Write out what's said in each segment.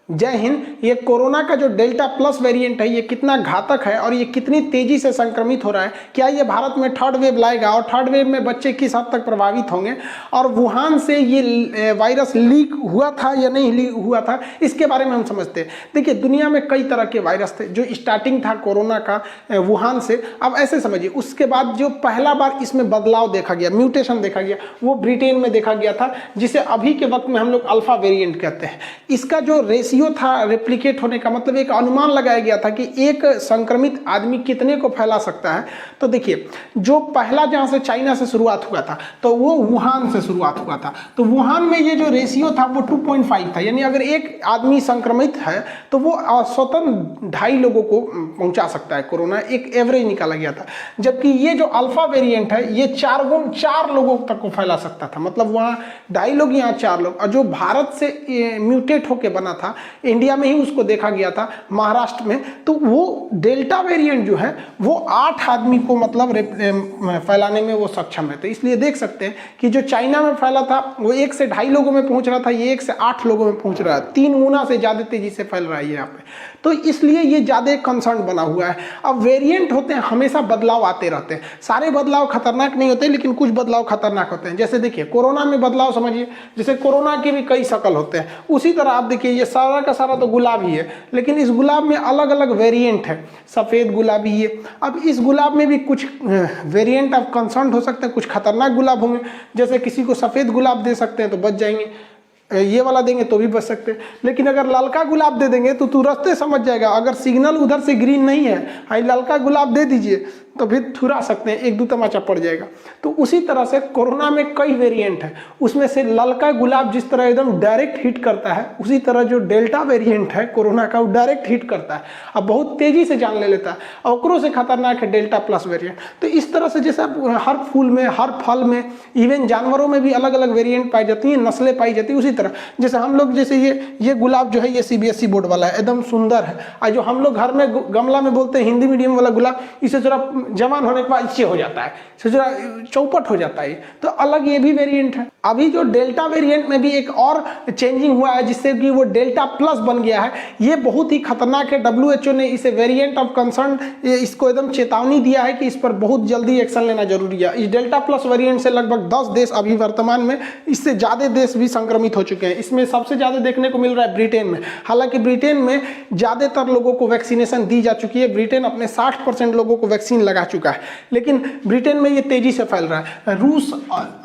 जय हिंद। ये कोरोना का जो डेल्टा प्लस वेरिएंट है ये कितना घातक है और ये कितनी तेजी से संक्रमित हो रहा है, क्या ये भारत में थर्ड वेव लाएगा और थर्ड वेव में बच्चे किस हद तक प्रभावित होंगे, और वुहान से ये वायरस लीक हुआ था या नहीं लीक हुआ था, इसके बारे में हम समझते हैं। देखिए, दुनिया में कई तरह के वायरस थे। जो स्टार्टिंग था कोरोना का वुहान से, अब ऐसे समझिए उसके बाद जो पहला बार इसमें बदलाव देखा गया, म्यूटेशन देखा गया, वो ब्रिटेन में देखा गया था, जिसे अभी के वक्त में हम लोग अल्फा वेरिएंट कहते हैं। इसका जो रेशियो था रेप्लिकेट होने का, मतलब एक अनुमान लगाया गया था कि एक संक्रमित आदमी कितने को फैला सकता है। तो देखिए, जो पहला जहां से चाइना से शुरुआत हुआ था तो वो वुहान से शुरुआत हुआ था। तो वुहान में ये जो रेशियो था वो 2.5 था, यानी अगर एक आदमी संक्रमित है तो वो औसतन 2.5 लोगों को पहुंचा सकता है कोरोना, एक एवरेज निकाला गया था। जबकि ये जो अल्फा वेरिएंट है ये 4 लोगों तक को फैला सकता था, मतलब वहाँ 2.5 लोग, यहाँ 4 लोग। और जो भारत से म्यूटेट होकर बना था, इंडिया में ही उसको देखा गया था, महाराष्ट्र में, तो वो डेल्टा वेरिएंट जो है वो 8 आदमी को मतलब फैलाने में वो सक्षम है। तो इसलिए देख सकते हैं कि जो चाइना में फैला था वो 1 से 2.5 लोगों में पहुंच रहा था, ये 1 से 8 लोगों में पहुंच रहा है, 3 गुना से ज़्यादा तेजी से फैल रहा है यहाँ पे। तो इसलिए ये ज़्यादा कंसर्न बना हुआ है। अब वेरिएंट होते हैं, हमेशा बदलाव आते रहते हैं। सारे बदलाव खतरनाक नहीं होते, लेकिन कुछ बदलाव खतरनाक होते हैं। जैसे देखिए, कोरोना में बदलाव समझिए, जैसे कोरोना के भी कई शक्ल होते हैं, उसी तरह आप देखिए ये सारा का सारा तो गुलाब ही है, लेकिन इस गुलाब में अलग अलग वेरिएंट है। सफ़ेद गुलाबी है। अब इस गुलाब में भी कुछ वेरिएंट ऑफ कंसर्न हो सकते हैं, कुछ खतरनाक गुलाब होंगे। जैसे किसी को सफ़ेद गुलाब दे सकते हैं तो बच जाएंगे, ये वाला देंगे तो भी बच सकते हैं। लेकिन अगर ललका गुलाब दे देंगे तो तुरंत समझ जाएगा, अगर सिग्नल उधर से ग्रीन नहीं है, हाई ललका गुलाब दे दीजिए तो फिर थुरा सकते हैं, 1-2 तमाचा पड़ जाएगा। तो उसी तरह से कोरोना में कई वेरिएंट है, उसमें से ललका गुलाब जिस तरह एकदम डायरेक्ट हिट करता है, उसी तरह जो डेल्टा वेरिएंट है कोरोना का वो डायरेक्ट हिट करता है, अब बहुत तेजी से जान ले लेता है, और ओकरों से खतरनाक है डेल्टा प्लस वेरिएंट। तो इस तरह से जैसे हर फूल में, हर फल में, इवन जानवरों में भी अलग अलग वेरिएंट पाई जाती हैं, नस्लें पाई जाती है। उसी तरह जैसे हम लोग, जैसे ये गुलाब जो है ये CBSE बोर्ड वाला है, एकदम सुंदर है, और जो हम लोग घर में गमला में बोलते हैं हिंदी मीडियम वाला गुलाब, इसे जरा जवान होने के बाद इससे हो जाता है, जरा चौपट हो जाता है। तो अलग ये भी वेरिएंट है। अभी जो डेल्टा वेरिएंट में भी एक और चेंजिंग हुआ है, जिससे कि वो डेल्टा प्लस बन गया है। ये बहुत ही खतरनाक है। WHO ने इसे वेरिएंट ऑफ कंसर्न, इसको एकदम चेतावनी दिया है कि इस पर बहुत जल्दी एक्शन लेना जरूरी है। इस डेल्टा प्लस वेरिएंट से लगभग 10 देश अभी वर्तमान में, इससे ज़्यादा देश भी संक्रमित हो चुके हैं। इसमें सबसे ज़्यादा देखने को मिल रहा है ब्रिटेन में। हालांकि ब्रिटेन में ज़्यादातर लोगों को वैक्सीनेशन दी जा चुकी है, ब्रिटेन अपने 60% लोगों को वैक्सीन लगा चुका है, लेकिन ब्रिटेन में ये तेजी से फैल रहा है। रूस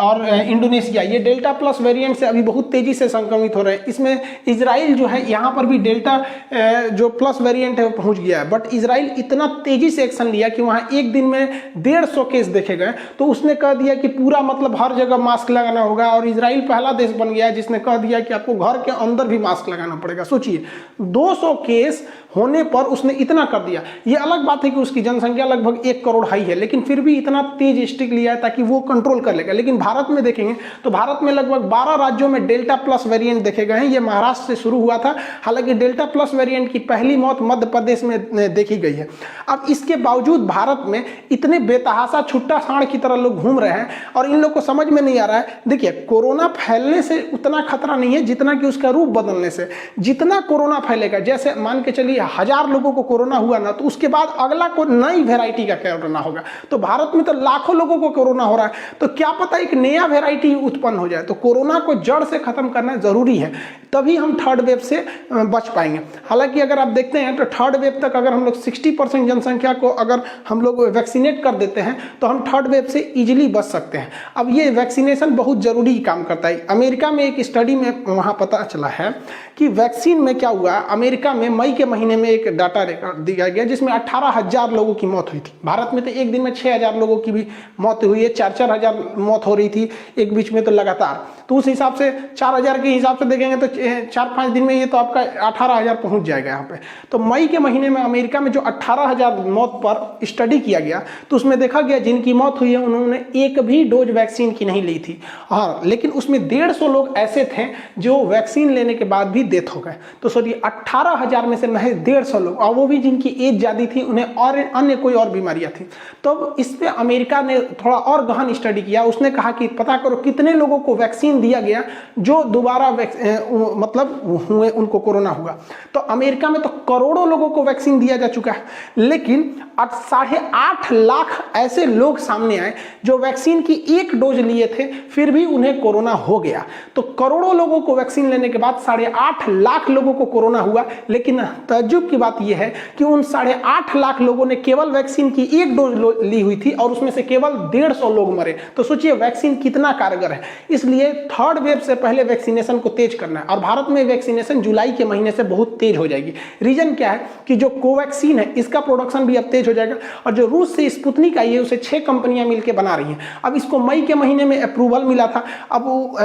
और इंडोनेशिया ये डेल्टा प्लस वेरिएंट से अभी बहुत तेजी से संक्रमित हो रहे हैं। इसमें इजराइल जो है, यहाँ पर भी डेल्टा जो प्लस वेरिएंट है वो पहुंच गया है, बट इजराइल इतना तेजी से एक्शन लिया कि वहाँ एक दिन में 150 केस देखे गए, तो उसने कह दिया कि पूरा मतलब हर जगह मास्क लगाना होगा, और इजराइल पहला देश बन गया है जिसने कह दिया कि आपको घर के अंदर भी मास्क लगाना पड़ेगा। सोचिए, 200 केस होने पर उसने इतना कर दिया। ये अलग बात है कि उसकी जनसंख्या लगभग 1 करोड़ हाई है, लेकिन फिर भी इतना तेज स्टिक लिया है ताकि वो कंट्रोल कर लेगा। लेकिन भारत में देखेंगे तो भारत में लगभग 12 राज्यों में डेल्टा प्लस वेरिएंट देखे गए हैं। ये महाराष्ट्र से शुरू हुआ था। हालांकि डेल्टा प्लस वेरिएंट की पहली मौत मध्य प्रदेश में देखी गई है। अब इसके बावजूद भारत में इतने बेतहाशा छुट्टा सांड की तरह लोग घूम रहे हैं, और इन लोग को समझ में नहीं आ रहा है। देखिए, कोरोना फैलने से उतना खतरा नहीं है जितना कि उसका रूप बदलने से। जितना कोरोना फैलेगा, जैसे मान के चलिए 1000 लोगों को कोरोना हुआ ना, तो उसके बाद अगला को नई वेराइटी का कोरोना होगा। तो भारत में तो लाखों लोगों को कोरोना हो रहा है, तो क्या पता एक नया वेराइटी उत्पन्न हो जाए। तो कोरोना को जड़ से खत्म करना जरूरी है, तभी हम थर्ड वेव से बच पाएंगे। हालांकि अगर आप देखते हैं तो थर्ड वेव तक अगर हम लोग 60% जनसंख्या को अगर हम लोग वैक्सीनेट कर देते हैं तो हम थर्ड वेव से इजीली बच सकते हैं। अब ये वैक्सीनेशन बहुत जरूरी काम करता है। अमेरिका में एक स्टडी में वहाँ पता चला है कि वैक्सीन में क्या हुआ। अमेरिका में मई के महीने में एक डाटा रिकॉर्ड दिया गया जिसमें 18,000 लोगों की मौत हुई थी। भारत में तो एक दिन में 6,000 लोगों की भी मौत हुई है, 4-4 हज़ार मौत हो रही थी एक बीच में तो लगातार। तो उस हिसाब से 4,000 के हिसाब से देखेंगे तो 4-5 दिन में ये तो आपका 18,000 पहुंच जाएगा यहाँ पे। तो मई के महीने में अमेरिका में जो 18,000 मौत पर स्टडी किया गया तो उसमें देखा गया जिनकी मौत हुई है उन्होंने एक भी डोज वैक्सीन की नहीं ली थी। हाँ, लेकिन उसमें 150 लोग ऐसे थे जो वैक्सीन लेने के बाद भी डेथ हो गए। तो सॉरी 18,000 में से महज 150 लोग, और वो भी जिनकी एज ज़्यादा थी, उन्हें और अन्य कोई और बीमारियां थी। तो इस पे अमेरिका ने थोड़ा और गहन स्टडी किया। उसने कहा कि पता करो कितने लोगों को वैक्सीन वैक्सीन दिया गया जो दोबारा मतलब हुए उनको कोरोना हुआ। तो अमेरिका में तो करोड़ों लोगों को वैक्सीन दिया जा चुका है, लेकिन 8.5 लाख ऐसे लोग सामने आए जो वैक्सीन की एक डोज लिए थे फिर भी उन्हें कोरोना हो गया। तो करोड़ों लोगों को वैक्सीन लेने के बाद 8.5 लाख लोगों को कोरोना हुआ, लेकिन ताज्जुब की बात यह है कि उन 8.5 लाख लोगों ने केवल वैक्सीन की एक डोज ली हुई थी और उसमें से केवल 150 लोग मरे। तो सोचिए वैक्सीन कितना कारगर है। इसलिए थर्ड वेव से पहले वैक्सीनेशन को तेज करना है और भारत में वैक्सीनेशन जुलाई के महीने से बहुत तेज हो जाएगी। रीजन क्या है कि जो कोवैक्सीन है इसका प्रोडक्शन भी अब तेज हो जाएगा और जो रूस से स्पुतनिक आई है उसे 6 कंपनियां मिलकर बना रही हैं। अब इसको मई के महीने में अप्रूवल मिला था। अब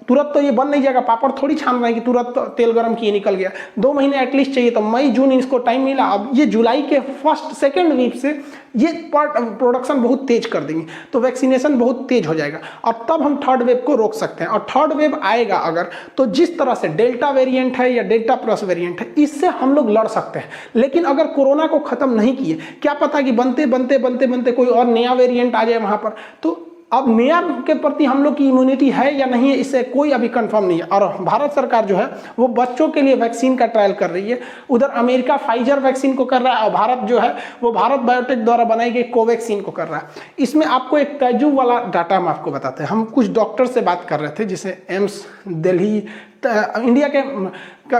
तुरंत तो ये बन नहीं जाएगा, पापड़ थोड़ी छान रहे हैं कि तुरंत तेल गर्म किए निकल गया। 2 महीने एटलीस्ट चाहिए, तो मई जून इसको टाइम मिला। अब ये जुलाई के फर्स्ट सेकेंड वीक से ये प्रोडक्शन बहुत तेज कर देंगे, तो वैक्सीनेशन बहुत तेज हो जाएगा और तब हम थर्ड वेव को रोक सकते हैं। और थर्ड वेव आएगा अगर, तो जिस तरह से डेल्टा वेरिएंट है या डेल्टा प्लस वेरिएंट है, इससे हम लोग लड़ सकते हैं। लेकिन अगर कोरोना को खत्म नहीं किए, क्या पता कि बनते बनते बनते बनते कोई और नया वेरिएंट आ जाए वहां पर। तो अब नया के प्रति हम लोग की इम्यूनिटी है या नहीं है, इससे कोई अभी कंफर्म नहीं है। और भारत सरकार जो है वो बच्चों के लिए वैक्सीन का ट्रायल कर रही है। उधर अमेरिका फाइजर वैक्सीन को कर रहा है और भारत जो है वो भारत बायोटेक द्वारा बनाई गई कोवैक्सीन को कर रहा है। इसमें आपको एक ताज्जुब वाला डाटा हम आपको बताते हैं। हम कुछ डॉक्टर से बात कर रहे थे, जिसे एम्स दिल्ली, इंडिया के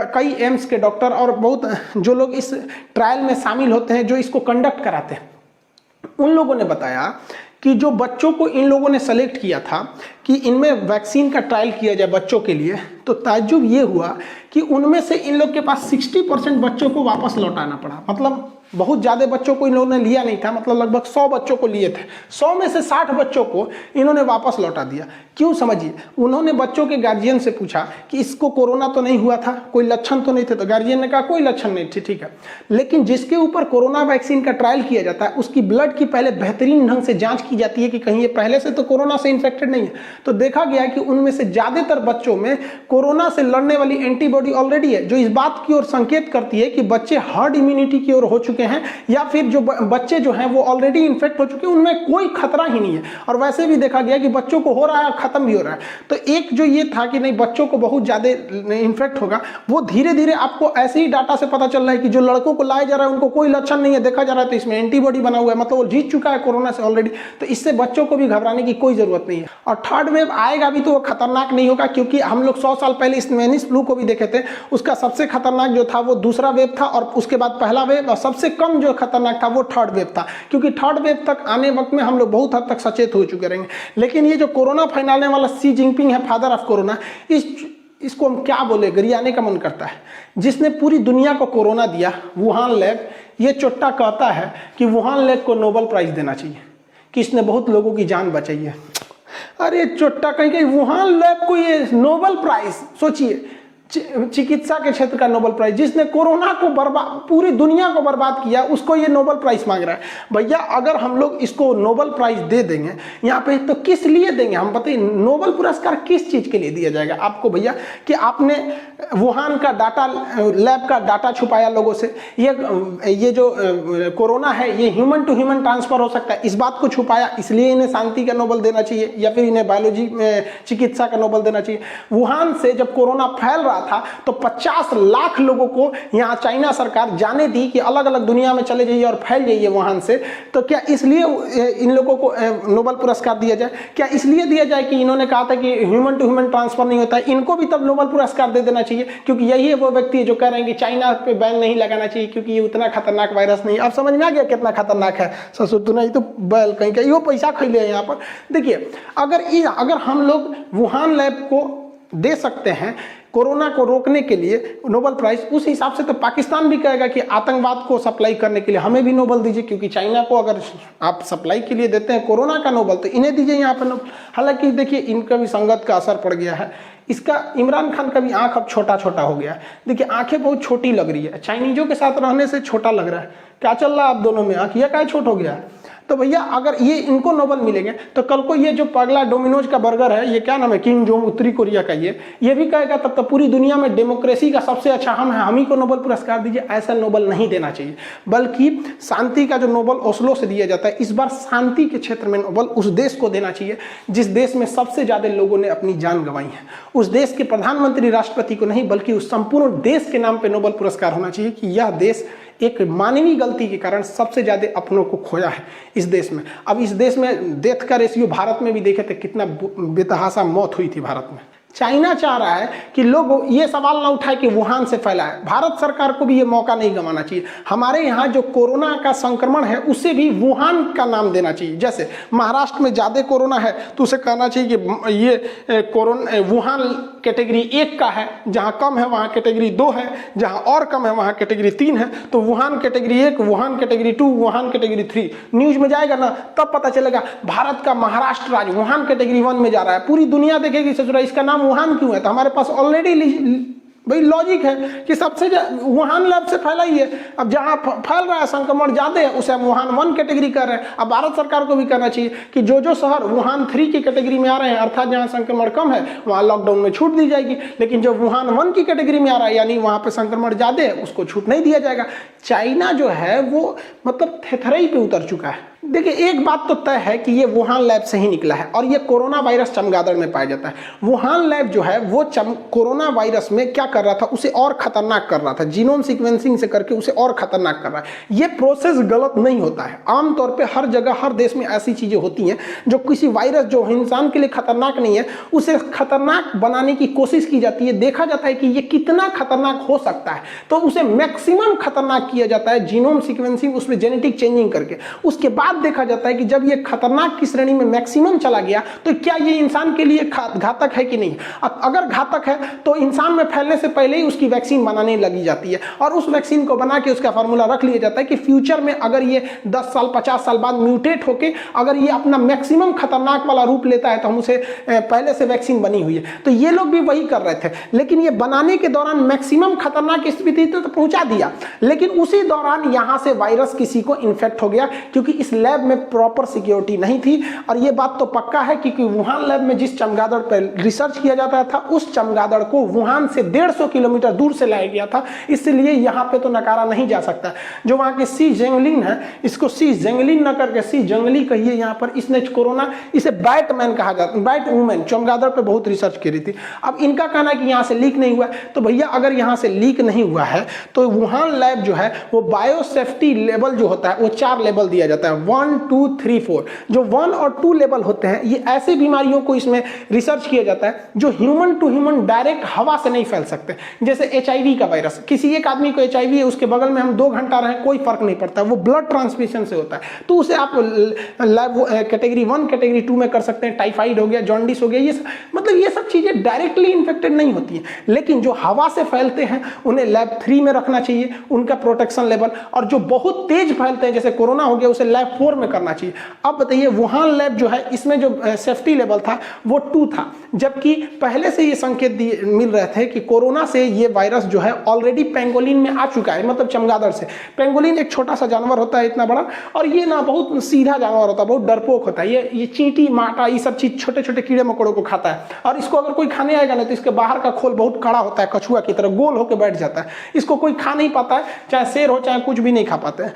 कई एम्स के डॉक्टर और बहुत जो लोग इस ट्रायल में शामिल होते हैं, जो इसको कंडक्ट कराते हैं, उन लोगों ने बताया कि जो बच्चों को इन लोगों ने सेलेक्ट किया था कि इनमें वैक्सीन का ट्रायल किया जाए बच्चों के लिए, तो ताज्जुब ये हुआ कि उनमें से इन लोग के पास 60% बच्चों को वापस लौटाना पड़ा। मतलब बहुत ज़्यादा बच्चों को इन लोगों ने लिया नहीं था, मतलब लगभग 100 बच्चों को लिए थे। 100 में से 60 बच्चों को इन्होंने वापस लौटा दिया। क्यों, समझिए। उन्होंने बच्चों के गार्जियन से पूछा कि इसको कोरोना तो नहीं हुआ था, कोई लक्षण तो नहीं थे, तो गार्जियन ने कहा कोई लक्षण नहीं थे, ठीक है। लेकिन जिसके ऊपर कोरोना वैक्सीन का ट्रायल किया जाता है उसकी ब्लड की पहले बेहतरीन ढंग से जाँच की जाती है कि कहीं ये पहले से तो कोरोना से इन्फेक्टेड नहीं है। तो देखा गया कि उनमें से ज़्यादातर बच्चों में कोरोना से लड़ने वाली एंटीबॉडी ऑलरेडी है, जो इस बात की ओर संकेत करती है कि बच्चे हर्ड इम्यूनिटी की ओर हो चुके हैं, या फिर जो बच्चे जो हैं वो ऑलरेडी इन्फेक्ट हो चुके हैं, उनमें कोई खतरा ही नहीं है। और वैसे भी देखा गया कि बच्चों को हो रहा है, खत्म भी हो रहा है। तो एक जो ये था कि नहीं बच्चों को बहुत ज़्यादा इन्फेक्ट होगा, वो धीरे धीरे आपको ऐसे ही डाटा से पता चल रहा है कि जो लड़कों को लाया जा रहा है उनको कोई लक्षण नहीं है, देखा जा रहा है तो इसमें एंटीबॉडी बना हुआ है, मतलब वो जीत चुका है कोरोना से ऑलरेडी। तो इससे बच्चों को भी घबराने की कोई जरूरत नहीं है। और थर्ड वेव आएगा भी तो वो खतरनाक नहीं होगा, क्योंकि हम लोग 100 साल पहले स्पेनिश फ्लू को भी देखे थे। उसका सबसे खतरनाक जो था वो दूसरा वेव था, और उसके बाद पहला वेव, और सबसे कम जो खतरनाक था वो थर्ड वेव था। क्योंकि थर्ड वेव तक आने वक्त में हम लोग बहुत हद तक सचेत हो चुके रहेंगे। लेकिन ये जो कोरोना फैलाने वाला शी जिनपिंग है, फादर ऑफ कोरोना, इसको हम क्या बोले, गरियाने का मन करता है। जिसने पूरी दुनिया को कोरोना दिया, वुहान लैब, ये चोट्टा कहता है कि वुहान लैब को नोबेल प्राइज देना चाहिए कि इसने बहुत लोगों की जान बचाई है। अरे चोट्टा कहीं कहीं वुहान लैब को ये नोबेल प्राइज, सोचिए, चिकित्सा के क्षेत्र का नोबेल प्राइज, जिसने कोरोना को बर्बाद, पूरी दुनिया को बर्बाद किया, उसको ये नोबेल प्राइज मांग रहा है। भैया अगर हम लोग इसको नोबेल प्राइज दे देंगे यहाँ पे, तो किस लिए देंगे हम बताइए। नोबेल पुरस्कार किस चीज के लिए दिया जाएगा आपको भैया, कि आपने वुहान का डाटा, लैब का डाटा छुपाया लोगों से, ये जो कोरोना है ये ह्यूमन टू ह्यूमन ट्रांसफर हो सकता है, इस बात को छुपाया, इसलिए इन्हें शांति का नोबेल देना चाहिए, या फिर इन्हें बायोलॉजी में चिकित्सा का नोबेल देना चाहिए। वुहान से जब कोरोना फैल रहा था तो 50 लाख लोगों को यहाँ चाइना सरकार जाने दी कि अलग अलग दुनिया में चले जाइए और फैल जाइए वुहान से। तो क्या इसलिए इन लोगों को नोबेल पुरस्कार दिया जाए? क्या इसलिए दिया जाए कि इन्होंने कहा था कि ह्यूमन टू ह्यूमन ट्रांसफर नहीं होता है? इनको भी तब नोबेल पुरस्कार दे देना चाहिए, क्योंकि यही है वो व्यक्ति जो कह रहे हैं कि चाइना पे बैन नहीं लगाना चाहिए क्योंकि ये उतना खतरनाक वायरस नहीं है। अब समझ में आ गया कितना खतरनाक है। ससुर तो नहीं तो बैल कहीं का, यो पैसा खैले हैं यहाँ पर। देखिए अगर हम लोग वुहान लैब को दे सकते हैं कोरोना को रोकने के लिए नोबेल प्राइज, उस हिसाब से तो पाकिस्तान भी कहेगा कि आतंकवाद को सप्लाई करने के लिए हमें भी नोबेल दीजिए, क्योंकि चाइना को अगर आप सप्लाई के लिए देते हैं कोरोना का नोबेल तो इन्हें दीजिए यहाँ पर नोबेल। हालांकि देखिए इनका भी संगत का असर पड़ गया है। इसका इमरान खान का भी आंख अब छोटा छोटा हो गया है। देखिए आंखें बहुत छोटी लग रही है, चाइनीजों के साथ रहने से छोटा लग रहा है। क्या चल रहा है आप दोनों में, आंख ये क्या छोट हो गया है? तो भैया अगर ये इनको नोबल मिलेंगे तो कल को ये जो पगला डोमिनोज का बर्गर है, ये क्या नाम है, किंग जोंग, उत्तरी कोरिया का, ये भी कहेगा तब तो पूरी दुनिया में डेमोक्रेसी का सबसे अच्छा हम है, हम ही को नोबल पुरस्कार दीजिए। ऐसा नोबल नहीं देना चाहिए, बल्कि शांति का जो नोबल ओस्लो से दिया जाता है, इस बार शांति के क्षेत्र में नोबल उस देश को देना चाहिए जिस देश में सबसे ज्यादा लोगों ने अपनी जान गंवाई है। उस देश के प्रधानमंत्री राष्ट्रपति को नहीं, बल्कि उस संपूर्ण देश के नाम पे नोबल पुरस्कार होना चाहिए कि यह देश एक मानवीय गलती के कारण सबसे ज्यादा अपनों को खोया है इस देश में। अब इस देश में डेथ का रेशियो भारत में भी देखे थे, कितना बेतहाशा मौत हुई थी भारत में। चाइना चाह रहा है कि लोग ये सवाल ना उठाए कि वुहान से फैला है। भारत सरकार को भी ये मौका नहीं गंवाना चाहिए। हमारे यहाँ जो कोरोना का संक्रमण है उसे भी वुहान का नाम देना चाहिए। जैसे महाराष्ट्र में ज़्यादा कोरोना है तो उसे कहना चाहिए कि ये कोरोना वुहान कैटेगरी 1 का है, जहाँ कम है वहाँ कैटेगरी 2 है, जहाँ और कम है वहाँ कैटेगरी 3 है। तो Wuhan category 1, Wuhan category 2, Wuhan category 3 news में जाएगा ना, तब पता चलेगा भारत का महाराष्ट्र राज्य वुहान कैटेगरी 1 में जा रहा है। पूरी दुनिया देखेगी ससुरा इसका नाम वुहान क्यों है, तो हमारे पास ऑलरेडी भाई लॉजिक है कि सबसे वुहान लैब से फैला ही है। अब जहां फैल रहा है संक्रमण ज्यादा है उसे हम वुहान 1 कैटेगरी कर रहे हैं। अब भारत सरकार को भी कहना चाहिए कि जो शहर वुहान 3 की कैटेगरी में आ रहे हैं, अर्थात जहां संक्रमण कम है, वहां लॉकडाउन में छूट दी जाएगी। लेकिन जो वुहान 1 की कैटेगरी में आ रहा है, यानी वहां पे संक्रमण ज्यादा है, उसको छूट नहीं दिया जाएगा। चाइना जो है वो मतलब थेथरई पे उतर चुका है। देखिए एक बात तो तय है कि ये वुहान लैब से ही निकला है और ये कोरोना वायरस चमगादड़ में पाया जाता है। वुहान लैब जो है वो कोरोना वायरस में क्या कर रहा था, उसे और खतरनाक कर रहा था, जीनोम सीक्वेंसिंग से करके उसे और खतरनाक कर रहा है। ये प्रोसेस गलत नहीं होता है। आमतौर पे हर जगह हर देश में ऐसी चीजें होती हैं जो किसी वायरस जो इंसान के लिए खतरनाक नहीं है उसे खतरनाक बनाने की कोशिश की जाती है। देखा जाता है कि ये कितना खतरनाक हो सकता है, तो उसे मैक्सिमम खतरनाक किया जाता है जीनोम सीक्वेंसिंग, उसमें जेनेटिक चेंजिंग करके। उसके बाद देखा जाता है कि जब ये खतरनाक की श्रेणी में मैक्सिमम चला गया तो क्या ये इंसान के लिए घातक है कि नहीं। अगर घातक है तो इंसान में फैलने से पहले ही उसकी वैक्सीन बनाने लगी जाती है और उस वैक्सीन को बना के उसका फार्मूला रख लिया जाता है कि फ्यूचर में अगर ये 10 साल 50 साल बाद म्यूटेट होके अगर ये अपना मैक्सिमम खतरनाक वाला रूप लेता है तो हम उसे पहले से वैक्सीन बनी हुई है। तो ये लोग भी वही कर रहे थे, लेकिन ये बनाने के दौरान मैक्सिमम खतरनाक स्थिति तो पहुंचा दिया, लेकिन उसी दौरान यहां से वायरस किसी को इन्फेक्ट हो गया क्योंकि इस लैब में प्रॉपर सिक्योरिटी नहीं थी। और यह बात तो पक्का है कि वुहान लैब में जिस चमगादड़ पर रिसर्च किया जाता था उस चमगादड़ को वुहान से 150 किलोमीटर दूर से लाया गया था, इसलिए यहां पे तो नकारा नहीं जा सकता। जो वहां के सी जेंगलिन है, इसको सी जेंगलिन न करके सी जंगली कहिए यहां पर, इसने कोरोना, इसे बैटमैन कहा जाता है, बैट वुमेन, चमगादड़ पे बहुत रिसर्च की रही थी। अब इनका कहना है कि यहां से लीक नहीं हुआ, तो भैया अगर यहां से लीक नहीं हुआ है तो वुहान लैब जो है वो बायोसेफ्टी लेवल जो होता है वो 4 लेवल दिया जाता है, 1 2 3 4। जो 1 और 2 लेवल होते हैं ये ऐसे बीमारियों को इसमें रिसर्च किया जाता है जो ह्यूमन टू ह्यूमन डायरेक्ट हवा से नहीं फैल सकते। जैसे HIV का वायरस, किसी एक आदमी को HIV है, उसके बगल में हम 2 घंटा रहें कोई फर्क नहीं पड़ता, वो ब्लड ट्रांसमिशन से होता है, तो उसे आप लैब कैटेगरी 1 कैटेगरी 2 में कर सकते हैं। टाइफाइड हो गया, जॉन्डिस हो गया, ये मतलब ये सब चीजें डायरेक्टली इन्फेक्टेड नहीं होती हैं, लेकिन जो हवा से फैलते हैं उन्हें लैब 3 में रखना चाहिए, उनका प्रोटेक्शन लेवल, और जो बहुत तेज फैलते हैं जैसे कोरोना हो गया उसे लैब 4 में करना चाहिए। अब बताइए वुहान लैब जो है इसमें जो सेफ्टी लेवल था वो 2 था, जबकि पहले से ये संकेत मिल रहे थे कि कोरोना से ये वायरस जो है ऑलरेडी पेंगोलिन में आ चुका है, मतलब चमगादड़ से। पेंगोलिन एक छोटा सा जानवर होता है इतना बड़ा, और ये ना बहुत सीधा जानवर होता है, बहुत डरपोक होता है, ये चींटी माटा ये सब चीज छोटे छोटे कीड़े मकोड़ों को खाता है, और इसको अगर कोई खाने आएगा ना तो इसके बाहर का खोल बहुत कड़ा होता है, कछुआ की तरह गोल होकर बैठ जाता है, इसको कोई खा नहीं पाता है, चाहे शेर हो चाहे कुछ भी नहीं खा पाते हैं।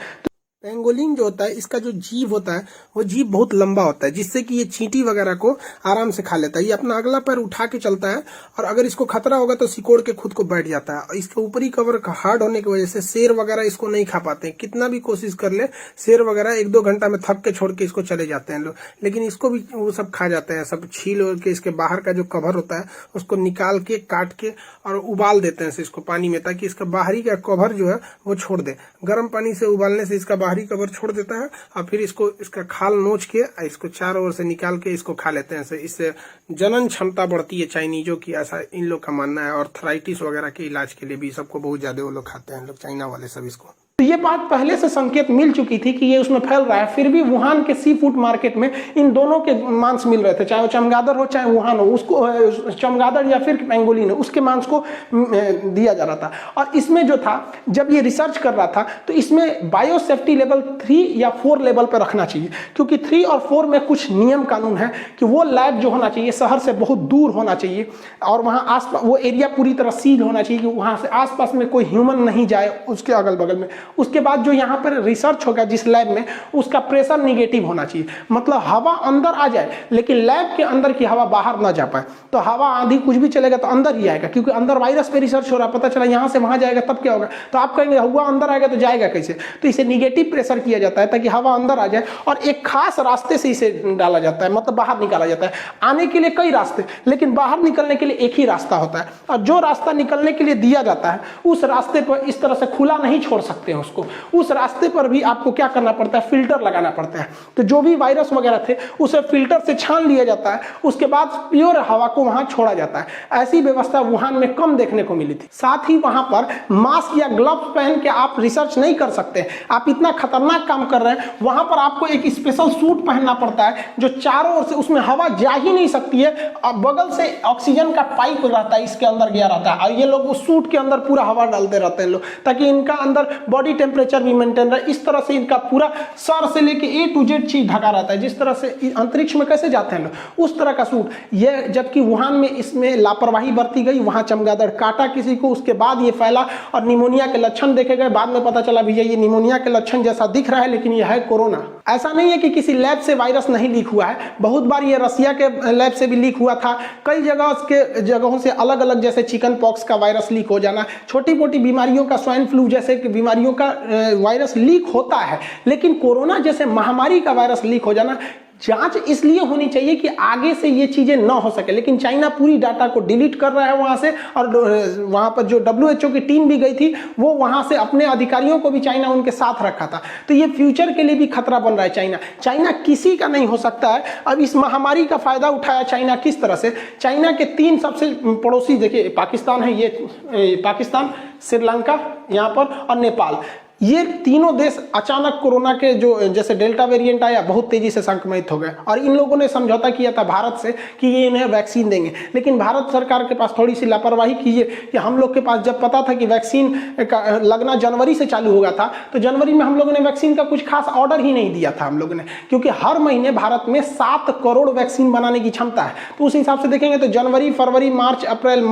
पेंगोलिन जो होता है इसका जो जीभ होता है वो जीभ बहुत लंबा होता है, जिससे कि ये चींटी वगैरह को आराम से खा लेता है। ये अपना अगला पैर उठा के चलता है और अगर इसको खतरा होगा तो सिकोड़ के खुद को बैठ जाता है। और इसके ऊपरी कवर हार्ड होने की वजह से शेर वगैरह इसको नहीं खा पाते, कितना भी कोशिश कर ले शेर वगैरह 1-2 घंटा में थक के छोड़ के इसको चले जाते हैं लोग, लेकिन इसको भी वो सब खा जाते हैं, सब छील के इसके बाहर का जो कवर होता है उसको निकाल के काट के और उबाल देते हैं इसको पानी में, ताकि इसका बाहरी का कवर जो है वो छोड़ दे। गर्म पानी से उबालने से इसका कवर छोड़ देता है और फिर इसको इसका खाल नोच के इसको चारों ओर से निकाल के इसको खा लेते हैं। इससे जनन क्षमता बढ़ती है चाइनीजों की, ऐसा इन लोग का मानना है। और आर्थराइटिस वगैरह के इलाज के लिए भी सबको बहुत ज्यादा वो लोग खाते हैं, लोग चाइना वाले सब इसको। तो ये बात पहले से संकेत मिल चुकी थी कि ये उसमें फैल रहा है, फिर भी वुहान के सी फूड मार्केट में इन दोनों के मांस मिल रहे थे, चाहे वो चमगादड़ हो चाहे वुहान हो, उसको चमगादड़ या फिर पेंगोलिन हो, उसके मांस को दिया जा रहा था। और इसमें जो था, जब ये रिसर्च कर रहा था तो इसमें बायोसेफ्टी लेवल 3 या 4 लेवल पर रखना चाहिए, क्योंकि 3 और 4 में कुछ नियम कानून है कि वो लैब जो होना चाहिए शहर से बहुत दूर होना चाहिए, और वहाँ आसपास वो एरिया पूरी तरह सील होना चाहिए कि वहाँ से आसपास में कोई ह्यूमन नहीं जाए उसके अगल बगल में। उसके बाद जो यहाँ पर रिसर्च होगा जिस लैब में, उसका प्रेशर निगेटिव होना चाहिए, मतलब हवा अंदर आ जाए लेकिन लैब के अंदर की हवा बाहर ना जा पाए। तो हवा आंधी कुछ भी चलेगा तो अंदर ही आएगा, क्योंकि अंदर वायरस पे रिसर्च हो रहा है, पता चला यहाँ से वहाँ जाएगा तब क्या होगा, तो आप कहेंगे हवा अंदर आएगा तो जाएगा कैसे। तो इसे निगेटिव प्रेशर किया जाता है ताकि हवा अंदर आ जाए, और एक खास रास्ते से इसे डाला जाता है, मतलब बाहर निकाला जाता है। आने के लिए कई रास्ते, लेकिन बाहर निकलने के लिए एक ही रास्ता होता है, और जो रास्ता निकलने के लिए दिया जाता है उस रास्ते पर इस तरह से खुला नहीं छोड़ सकते हैं उसको, उस रास्ते पर भी आपको क्या करना पड़ता है, फिल्टर लगाना पड़ता है। तो जो भी वायरस वगैरह थे उसे फिल्टर से छान लिया जाता है, उसके बाद प्योर हवा को वहां छोड़ा जाता है। ऐसी व्यवस्था वुहान में कम देखने को मिली थी। साथ ही वहां पर मास्क या ग्लव्स पहन के आप रिसर्च नहीं कर सकते, आप इतना खतरनाक काम कर रहे हैं, वहां पर आपको एक स्पेशल सूट पहनना पड़ता है जो चारों ओर से, उसमें हवा जा ही नहीं सकती है, और बगल से ऑक्सीजन का पाइप रहता है, इसके अंदर गया रहता है, और ये लोग उस सूट के अंदर पूरा हवा डालते रहते हैं लोग, ताकि इनका अंदर बॉडी टेम्परेचर भी मेंटेन रहे। इस तरह से इनका पूरा सर से लेके A to Z चीज ढका रहता है, जिस तरह से अंतरिक्ष में कैसे जाते हैं लोग उस तरह का सूट ये। जबकि वुहान में इसमें लापरवाही बरती गई, वहां चमगादड़ काटा किसी को, उसके बाद ये फैला और निमोनिया के लक्षण देखे गए। बाद में पता चला भैया ये निमोनिया के लक्षण जैसा दिख रहा है, लेकिन यह है कोरोना। ऐसा नहीं है कि किसी लैब से वायरस नहीं लीक हुआ है, बहुत बार ये रसिया के लैब से भी लीक हुआ था, कई जगहों से अलग अलग, जैसे चिकन पॉक्स का वायरस लीक हो जाना, छोटी मोटी बीमारियों का, स्वाइन फ्लू जैसे बीमारियों का वायरस लीक होता है, लेकिन कोरोना जैसे महामारी का वायरस लीक हो जाना, जांच इसलिए होनी चाहिए कि आगे से ये चीजें ना हो सके। लेकिन चाइना पूरी डाटा को डिलीट कर रहा है वहां से, और वहां पर जो WHO की टीम भी गई थी वो वहां से अपने अधिकारियों को भी चाइना उनके साथ रखा था। तो ये फ्यूचर के लिए भी खतरा बन रहा है। चाइना किसी का नहीं हो सकता है। अब इस महामारी का फायदा उठाया चाइना किस तरह से, चाइना के 3 सबसे पड़ोसी देखिए, पाकिस्तान है, ये पाकिस्तान, श्रीलंका यहाँ पर और नेपाल, ये तीनों देश अचानक कोरोना के जो जैसे डेल्टा वेरिएंट आया बहुत तेजी से संक्रमित हो गए, और इन लोगों ने समझौता किया था भारत से कि ये इन्हें वैक्सीन देंगे। लेकिन भारत सरकार के पास थोड़ी सी लापरवाही कीजिए कि हम लोग के पास जब पता था कि वैक्सीन का लगना जनवरी से चालू होगा था, तो जनवरी में हम लोगों ने वैक्सीन का कुछ खास ऑर्डर ही नहीं दिया था हम लोगों ने, क्योंकि हर महीने भारत में 7 करोड़ वैक्सीन बनाने की क्षमता है। तो उस हिसाब से देखेंगे तो जनवरी, फरवरी, मार्च, अप्रैल,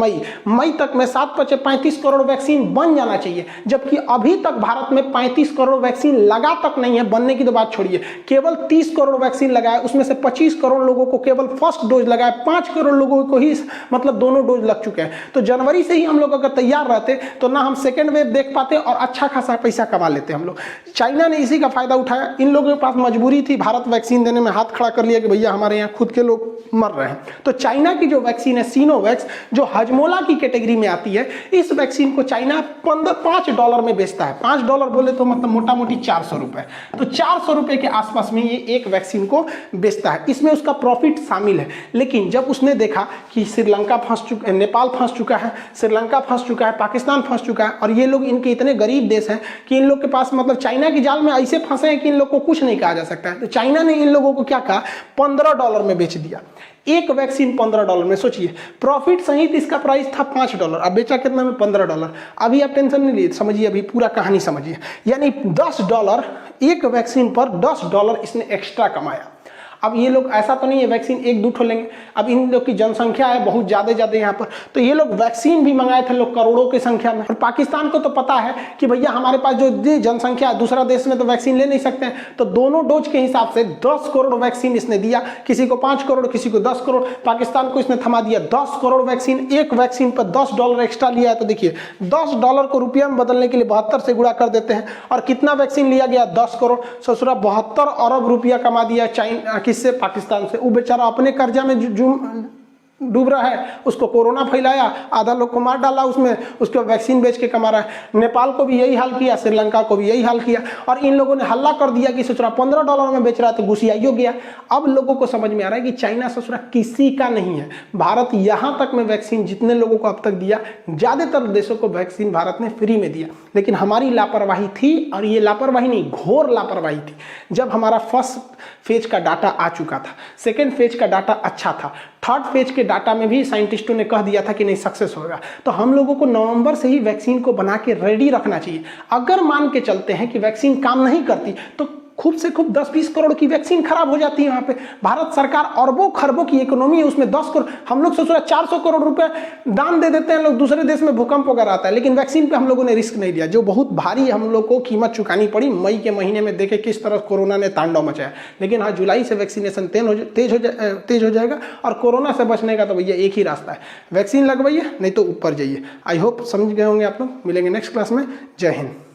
मई तक में 7-35 करोड़ वैक्सीन बन जाना चाहिए, जबकि अभी तक भारत में 35 करोड़ वैक्सीन लगा तक नहीं है। बनने की तो बात छोड़िए, केवल 30 करोड़ वैक्सीन लगा है, उसमें से 25 करोड़ लोगों को केवल फर्स्ट डोज लगा है, 5 करोड़ लोगों को ही मतलब दोनों डोज लग चुके हैं। तो जनवरी से ही हम लोग अगर तैयार रहते तो ना हम सेकेंड वेव देख पाते और अच्छा खासा पैसा कमा लेते हम लोग। चाइना ने इसी का फायदा उठाया, इन लोगों के पास मजबूरी थी, भारत वैक्सीन देने में हाथ खड़ा कर लिया कि भैया हमारे यहाँ खुद के लोग मर रहे हैं। तो चाइना की जो वैक्सीन है सिनोवैक्स, जो हजमोला की कैटेगरी में आती है, इस वैक्सीन को चाइना $5 में बेचता है। $5 बोले तो मतलब मोटा मोटी 400 रुपए। तो 400 रुपए के आसपास में ये एक वैक्सीन को बेचता है, इसमें उसका प्रॉफिट शामिल है। लेकिन जब उसने देखा कि श्रीलंका फंस चुका है, नेपाल फंस चुका है, श्रीलंका फंस चुका है, पाकिस्तान फंस चुका है, और ये लोग इनके इतने गरीब देश हैं कि इन लोग के पास मतलब चाइना की जाल में ऐसे फंसे हैं कि इन लोग को कुछ नहीं कहा जा सकता है। तो चाइना ने इन लोगों को क्या कहा, $15 में बेच दिया एक वैक्सीन। $15 में, सोचिए प्रॉफिट सहित इसका प्राइस था $5, अब बेचा कितना में, $15। अभी आप टेंशन नहीं लीजिए, समझिए अभी पूरा कहानी समझिए, यानी $10 एक वैक्सीन पर $10 इसने एक्स्ट्रा कमाया। अब ये लोग ऐसा तो नहीं है वैक्सीन 1-2 लेंगे, अब इन लोग की जनसंख्या है बहुत ज़्यादा यहाँ पर, तो ये लोग वैक्सीन भी मंगाए थे लोग करोड़ों की संख्या में। और पाकिस्तान को तो पता है कि भैया हमारे पास जो जनसंख्या है दूसरा देश में तो वैक्सीन ले नहीं सकते हैं, तो दोनों डोज के हिसाब से 10 करोड़ वैक्सीन इसने दिया, किसी को 5 करोड़, किसी को 10 करोड़। पाकिस्तान को इसने थमा दिया 10 करोड़ वैक्सीन, एक वैक्सीन पर $10 एक्स्ट्रा लिया है। तो देखिए $10 को रुपया में बदलने के लिए 72 से गुणा कर देते हैं, और कितना वैक्सीन लिया गया, 10 करोड़। ससुरा 72 अरब रुपया कमा दिया चाइना, किससे, पाकिस्तान से। वो बेचारा अपने कर्जा में डूब रहा है, उसको कोरोना फैलाया, आधा लोग को मार डाला उसमें, उसको वैक्सीन बेच के कमा रहा है। नेपाल को भी यही हाल किया, श्रीलंका को भी यही हाल किया, और इन लोगों ने हल्ला कर दिया कि ससुरा $15 में बेच रहा है तो घुसियाइयो गया। अब लोगों को समझ में आ रहा है कि चाइना ससुरा किसी का नहीं है। भारत यहाँ तक में वैक्सीन जितने लोगों को अब तक दिया, ज़्यादातर देशों को वैक्सीन भारत ने फ्री में दिया, लेकिन हमारी लापरवाही थी, और ये लापरवाही नहीं, घोर लापरवाही थी। जब हमारा फर्स्ट फेज का डाटा आ चुका था, सेकेंड फेज का डाटा अच्छा था, थर्ड फेज के डाटा में भी साइंटिस्टों ने कह दिया था कि नहीं सक्सेस होगा, तो हम लोगों को नवंबर से ही वैक्सीन को बना के रेडी रखना चाहिए। अगर मान के चलते हैं कि वैक्सीन काम नहीं करती तो खूब से खूब 10-20 करोड़ की वैक्सीन खराब हो जाती है। वहाँ पे भारत सरकार अरबों खरबों की इकोनॉमी है, उसमें 10 करोड़, हम लोग सोच रहे 400 करोड़ रुपए दान दे देते हैं लोग, दूसरे देश में भूकंप वगैरह आता है, लेकिन वैक्सीन पे हम लोगों ने रिस्क नहीं लिया, जो बहुत भारी हम लोग को कीमत चुकानी पड़ी। मई के महीने में देखे किस तरह कोरोना ने तांडव मचाया, लेकिन हाँ जुलाई से वैक्सीनेशन तेज हो जाएगा, और कोरोना से बचने का तो भैया एक ही रास्ता है, वैक्सीन लगवाइए, नहीं तो ऊपर जाइए। आई होप समझ गए होंगे आप लोग। मिलेंगे नेक्स्ट क्लास में। जय हिंद।